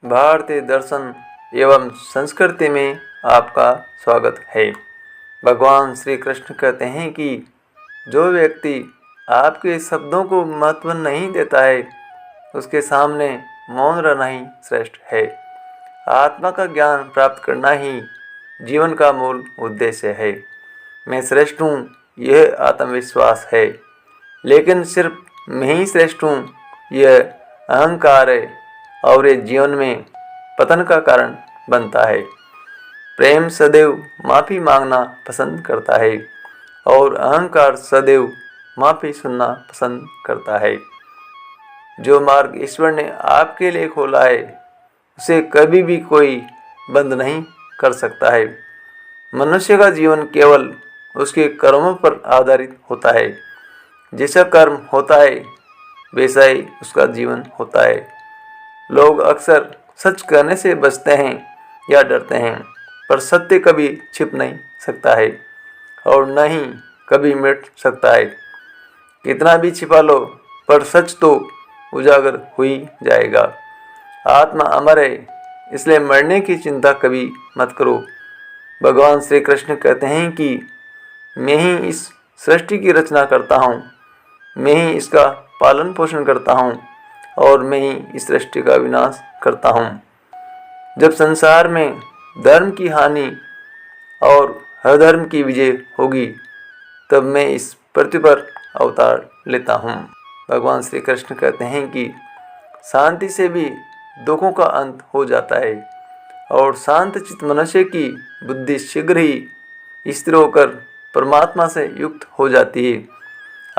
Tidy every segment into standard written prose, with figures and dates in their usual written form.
भारतीय दर्शन एवं संस्कृति में आपका स्वागत है। भगवान श्री कृष्ण कहते हैं कि जो व्यक्ति आपके शब्दों को महत्व नहीं देता है, उसके सामने मौन रहना ही श्रेष्ठ है। आत्मा का ज्ञान प्राप्त करना ही जीवन का मूल उद्देश्य है। मैं श्रेष्ठ हूँ, यह आत्मविश्वास है, लेकिन सिर्फ मैं ही श्रेष्ठ हूँ, यह अहंकार है और ये जीवन में पतन का कारण बनता है। प्रेम सदैव माफ़ी मांगना पसंद करता है और अहंकार सदैव माफ़ी सुनना पसंद करता है। जो मार्ग ईश्वर ने आपके लिए खोला है, उसे कभी भी कोई बंद नहीं कर सकता है। मनुष्य का जीवन केवल उसके कर्मों पर आधारित होता है। जैसा कर्म होता है, वैसा ही उसका जीवन होता है। लोग अक्सर सच कहने से बचते हैं या डरते हैं, पर सत्य कभी छिप नहीं सकता है और न ही कभी मिट सकता है। कितना भी छिपा लो, पर सच तो उजागर हो ही जाएगा। आत्मा अमर है, इसलिए मरने की चिंता कभी मत करो। भगवान श्री कृष्ण कहते हैं कि मैं ही इस सृष्टि की रचना करता हूँ, मैं ही इसका पालन पोषण करता हूँ और मैं ही इस सृष्टि का विनाश करता हूँ। जब संसार में धर्म की हानि और अधर्म की विजय होगी, तब मैं इस पृथ्वी पर अवतार लेता हूँ। भगवान श्री कृष्ण कहते हैं कि शांति से भी दुखों का अंत हो जाता है और शांत चित्त मनुष्य की बुद्धि शीघ्र ही स्थिर होकर परमात्मा से युक्त हो जाती है।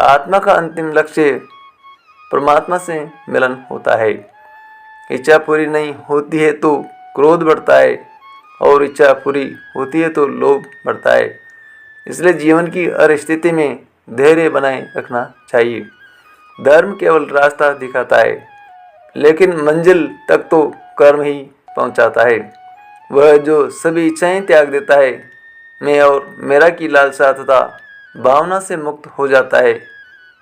आत्मा का अंतिम लक्ष्य परमात्मा से मिलन होता है। इच्छा पूरी नहीं होती है तो क्रोध बढ़ता है और इच्छा पूरी होती है तो लोभ बढ़ता है। इसलिए जीवन की हर स्थिति में धैर्य बनाए रखना चाहिए। धर्म केवल रास्ता दिखाता है, लेकिन मंजिल तक तो कर्म ही पहुंचाता है। वह जो सभी इच्छाएं त्याग देता है, मैं और मेरा की लालसा तथा भावना से मुक्त हो जाता है,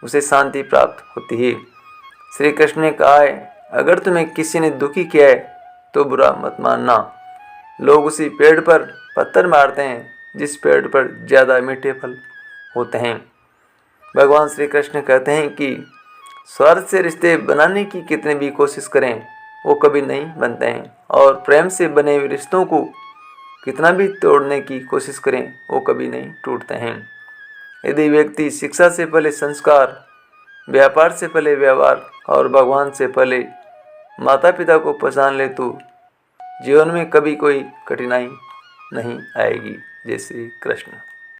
उसे शांति प्राप्त होती है। श्री कृष्ण ने कहा है, अगर तुम्हें किसी ने दुखी किया है तो बुरा मत मानना। लोग उसी पेड़ पर पत्थर मारते हैं जिस पेड़ पर ज़्यादा मीठे फल होते हैं। भगवान श्री कृष्ण कहते हैं कि स्वार्थ से रिश्ते बनाने की कितनी भी कोशिश करें, वो कभी नहीं बनते हैं, और प्रेम से बने हुए रिश्तों को कितना भी तोड़ने की कोशिश करें, वो कभी नहीं टूटते हैं। यदि व्यक्ति शिक्षा से पहले संस्कार, व्यापार से पहले व्यवहार और भगवान से पहले माता पिता को पहचान ले तो जीवन में कभी कोई कठिनाई नहीं आएगी। जय श्री कृष्ण।